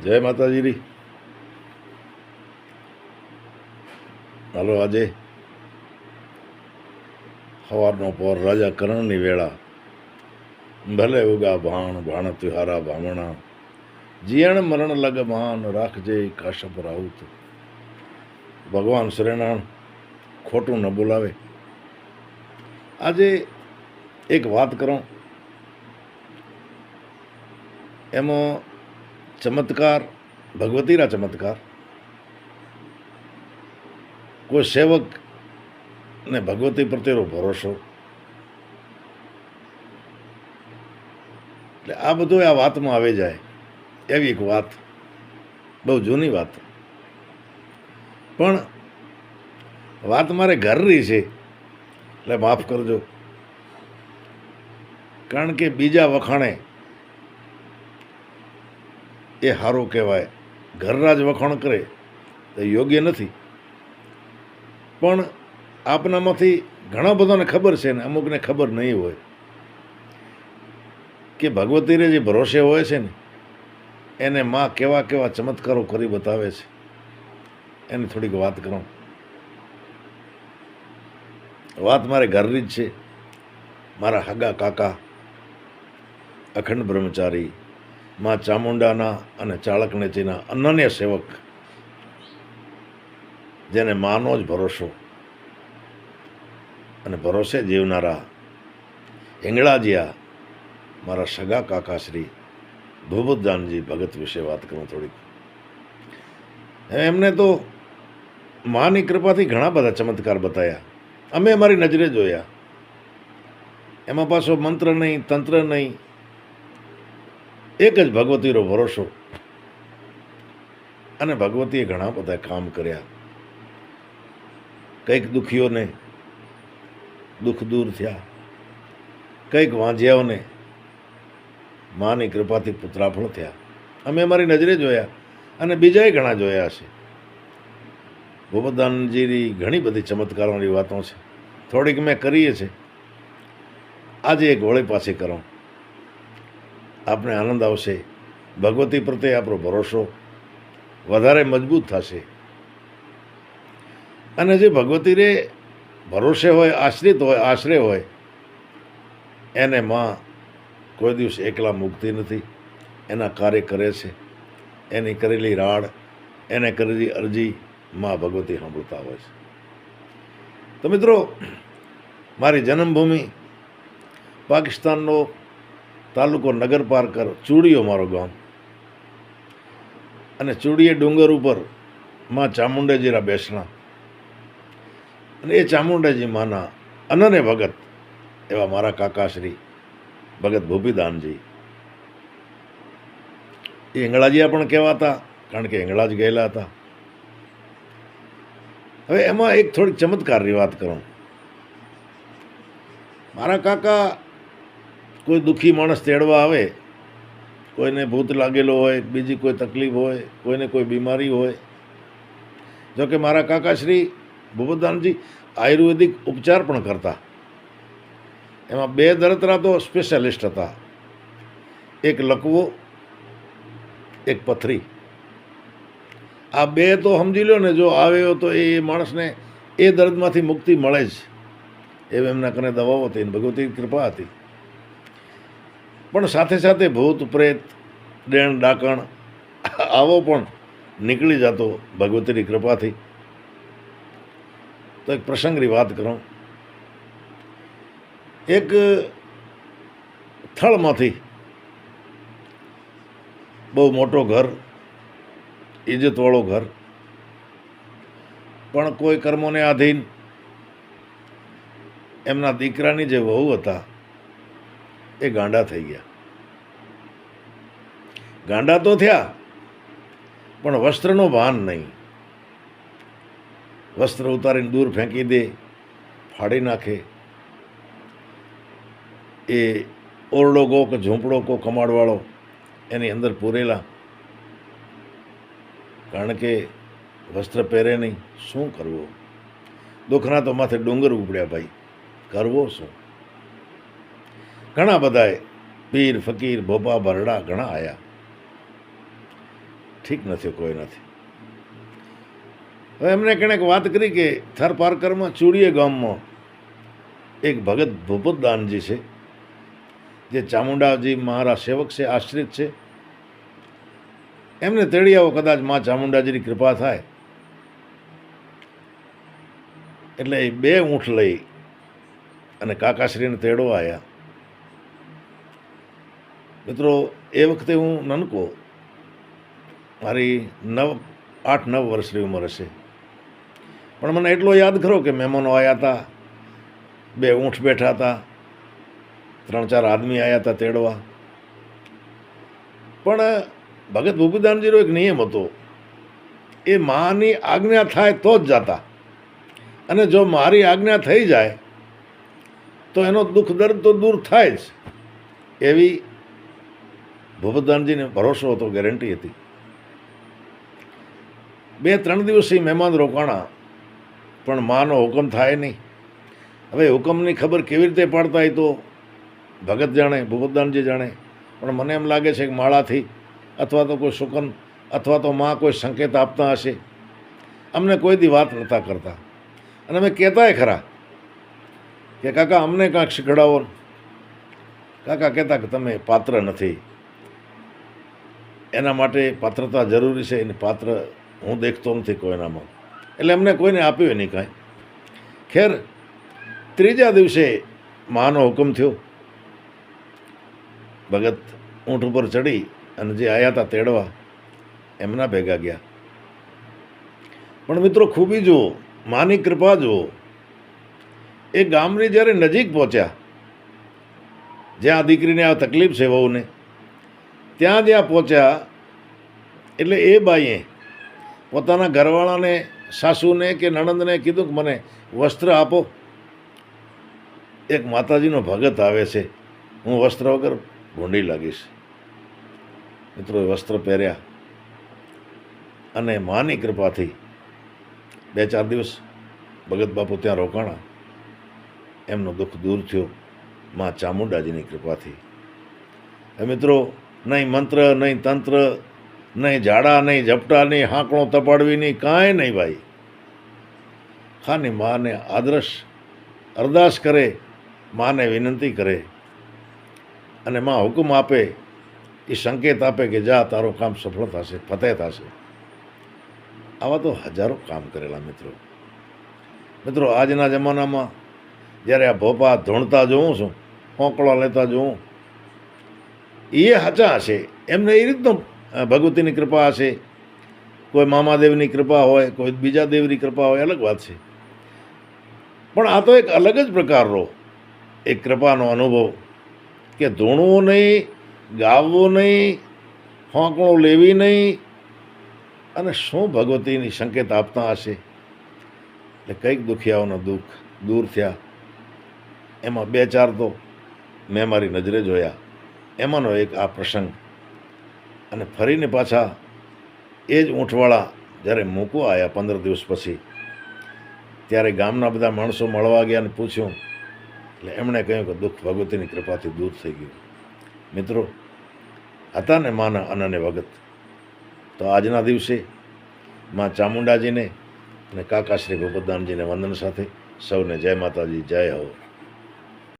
જય માતાજીની. હાલો, આજે સવારનો પોર રાજા કરણની વેળા, ભલે ઉગા ભાણ ભાણ તુહારા ભામણા, જીયણ મરણ લગ માન રાખજે કાશપ રાઉત. ભગવાન શ્રીનારાયણ ખોટું ન બોલાવે. આજે એક વાત કરું, એમાં ચમત્કાર, ભગવતીના ચમત્કાર. કોઈ સેવક ને ભગવતી પ્રત્યેનો ભરોસો, એટલે આ બધું આ વાતમાં આવી જાય. એવી એક વાત, બહુ જૂની વાત, પણ વાત મારે ઘરની છે એટલે માફ કરજો. કારણ કે બીજા વખાણે એ સારું કહેવાય, ઘરના જ વખાણ કરે તો યોગ્ય નથી. પણ આપનામાંથી ઘણા બધાને ખબર છે ને અમુકને ખબર નહીં હોય કે ભગવતીને જે ભરોસે હોય છે ને એને માં કેવા કેવા ચમત્કારો કરી બતાવે છે. એની થોડીક વાત કરું. વાત મારે ઘરની જ છે. મારા હગા કાકા અખંડ બ્રહ્મચારી, માં ચામુંડાના અને ચાળકનેચીના અનન્ય સેવક, જેને માનો જ ભરોસો અને ભરોસે જીવનારા હિંગળાજીયા મારા સગા કાકા શ્રી ભૂપતદાનજી ભગત વિશે વાત કરું થોડીક. એમને તો માની કૃપાથી ઘણા બધા ચમત્કાર બતાવ્યા, અમે અમારી નજરે જોયા. એમાં પાછો મંત્ર નહીં, તંત્ર નહીં, એક જ ભગવતીનો ભરોસો. અને ભગવતીએ ઘણા બધા કામ કર્યા. કંઈક દુઃખીઓને દુઃખ દૂર થયા, કંઈક વાંઝ્યાઓને માની કૃપાથી પુત્રાફળ થયા. અમે અમારી નજરે જોયા અને બીજાએ ઘણા જોયા છે. ભૂપતદાનજીની ઘણી બધી ચમત્કારોની વાતો છે, થોડીક મેં કરીએ છે. આજે એક વળી પાછી કરો, આપણે આનંદ આવશે. ભગવતી પ્રત્યે આપણો ભરોસો વધારે મજબૂત થશે. અને જે ભગવતીને ભરોસે હોય, આશ્રિત હોય, આશરે હોય, એને માં કોઈ દિવસ એકલા મૂકતી નથી. એના કાર્ય કરે છે. એની કરેલી રાડ, એને કરેલી અરજી માં ભગવતી સાંભળતા હોય છે. તો મિત્રો, મારી જન્મભૂમિ પાકિસ્તાનનો તાલુકો નગર પારકર, ચૂડીઓ મારો ગામ. અને ચૂડીએ ડુંગર ઉપર માં ચામુંડાજીના બેસણા. અને એ ચામુંડાજી માના અનન્ય ભગત એવા મારા કાકાશ્રી ભગત ભૂપીદાનજી. એ હિંગળાજીયા પણ કહેવાતા, કારણ કે હિંગળા જ ગયેલા હતા. હવે એમાં એક થોડીક ચમત્કારની વાત કરું. મારા કાકા કોઈ દુઃખી માણસ તેડવા આવે, કોઈને ભૂત લાગેલો હોય, બીજી કોઈ તકલીફ હોય, કોઈને કોઈ બીમારી હોય. જોકે મારા કાકાશ્રી ભૂપતદાનજી આયુર્વેદિક ઉપચાર પણ કરતા. એમાં બે દરતરા તો સ્પેશિયાલિસ્ટ હતા, એક લકવો, એક પથરી. આ બે તો સમજી લો ને, જો આવ્યો તો એ માણસને એ દર્દમાંથી મુક્તિ મળે જ. એવી એમના કને દવાઓ હતી, ભગવતી કૃપા હતી. પણ સાથે સાથે ભૂત પ્રેત, ડેણ ડાકણ આવો પણ નીકળી જતો ભગવતીની કૃપાથી. તો એક પ્રસંગની વાત કરું. એક થળમાંથી બહુ મોટો ઘર, ઇજ્જતવાળો ઘર, પણ કોઈ કર્મોને આધીન એમના દીકરાની જે વહુ હતા એ ગાંડા થઈ ગયા. ગાંડા તો થયા, પણ વસ્ત્રનો ભાન નહીં. વસ્ત્ર ઉતારીને દૂર ફેંકી દે, ફાડી નાખે. એ ઓરડો કો કે ઝૂંપડો કો કમાડવાળો એની અંદર પૂરેલા, કારણ કે વસ્ત્ર પહેરે નહીં. શું કરવું? દુઃખના તો માથે ડુંગર ઉપડ્યા ભાઈ, કરવો શું? ઘણા બધાએ પીર ફકીર ભોપા ભરડા ઘણા આવ્યા. ઠીક નથી કોઈનાથી. હવે એમને કંઈક વાત કરી કે થર પારકરમાં ચૂડીએ ગામમાં એક ભગત ભૂપતદાનજી છે, જે ચામુંડાજી મારા સેવક છે, આશ્રિત છે. એમને તેડી આવો, કદાચ મા ચામુંડાજીની કૃપા થાય. એટલે એ 2 ઊંઠ લઈ અને કાકાશ્રીને તેડવા આવ્યા. મિત્રો, એ વખતે હું નનકો, મારી 8-9 વર્ષની ઉંમર હશે. પણ મને એટલો યાદ ખરો કે મહેમાનો આવ્યા હતા, 2 ઊંઠ બેઠા હતા, 3-4 આદમી આવ્યા હતા તેડવા. પણ ભગત ભૂપતદાનજીનો એક નિયમ હતો, એ માની આજ્ઞા થાય તો જ જતા, અને જો મારી આજ્ઞા થઈ જાય તો એનો દુઃખ દર્દ તો દૂર થાય જ, એવી ભૂપતદાનજીને ભરોસો હતો, ગેરંટી હતી. 2-3 દિવસ મહેમાન રોકાણા, પણ માનો હુકમ થાય નહીં. હવે હુકમની ખબર કેવી રીતે પાડતા એ તો ભગત જાણે, ભૂપતદાનજી જાણે. પણ મને એમ લાગે છે કે માળાથી અથવા તો કોઈ શુકન અથવા તો માં કોઈ સંકેત આપતા હશે. અમને કોઈ દી વાત નહોતા કરતા, અને અમે કહેતાય ખરા કે કાકા અમને કાંઈક શીખડાવો. કાકા કહેતા કે તમે પાત્ર નથી, એના માટે પાત્રતા જરૂરી છે, એની પાત્ર હું દેખતો નથી કોઈનામાં. એટલે અમને કોઈને આપ્યું નહીં કાંઈ. ખેર, 3જા દિવસે માનો હુકમ થયો. ભગત ઊંટ ઉપર ચડી અને જે આવ્યા હતા તેડવા એમના ભેગા ગયા. પણ મિત્રો, ખૂબી જુઓ, માની કૃપા જુઓ. એ ગામની જ્યારે નજીક પહોંચ્યા, જ્યાં દીકરીને આ તકલીફ છે વહુને, ત્યાં જ્યાં પહોંચ્યા એટલે એ બાઈએ પોતાના ઘરવાળાને, સાસુને કે નણંદને કીધું કે મને વસ્ત્ર આપો. એક માતાજીનો ભગત આવે છે, હું વસ્ત્ર વગર ભૂંડી લાગીશ. મિત્રો, વસ્ત્ર પહેર્યા અને માની કૃપાથી 2-4 દિવસ ભગત બાપુ ત્યાં રોકાણા. એમનો દુઃખ દૂર થયો મા ચામુંડાજીની કૃપાથી. મિત્રો, નહીં મંત્ર, નહીં તંત્ર, નહીં ઝાડા, નહીં ઝપટા, નહીં હાંકણો તપાડવી, નહીં કાંઈ નહીં ભાઈ. ખાલી માને આદર્શ અરદાસ કરે, માને વિનંતી કરે, અને માં હુકમ આપે, એ સંકેત આપે કે જા, તારું કામ સફળ થશે, ફતેહ થશે. આવા તો હજારો કામ કરેલા મિત્રો. મિત્રો, આજના જમાનામાં જ્યારે આ ભોપા ધૂણતા જોઉં છું, હોંકળા લેતા જોઉં, એ સાચા હશે, એમને એ રીતનું ભગવતીની કૃપા હશે. કોઈ મામાદેવની કૃપા હોય, કોઈ બીજા દેવની કૃપા હોય, અલગ વાત છે. પણ આ તો એક અલગ જ પ્રકારનો એક કૃપાનો અનુભવ, કે ધૂણવું નહીં, ગાવવું નહીં, હોંકણું લેવી નહીં, અને શું ભગવતીની સંકેત આપતા હશે. એટલે કંઈક દુખિયાઓના દુઃખ દૂર થયા. એમાં 2-4 તો મેં મારી નજરે જોયા. એમાંનો એક આ પ્રસંગ. અને ફરીને પાછા એ જ ઊંઠવાળા જ્યારે મૂકવા આવ્યા 15 દિવસ પછી, ત્યારે ગામના બધા માણસો મળવા ગયા અને પૂછ્યું. એટલે એમણે કહ્યું કે દુઃખ ભગવતીની કૃપાથી દૂર થઈ ગયું. મિત્રો, હતા ને માના અનન્ય ભગત, તો આજના દિવસે મા ચામુંડાજીને અને કાકા શ્રી ભૂપતદાનજીને વંદન સાથે સૌને જય માતાજી, જય હો.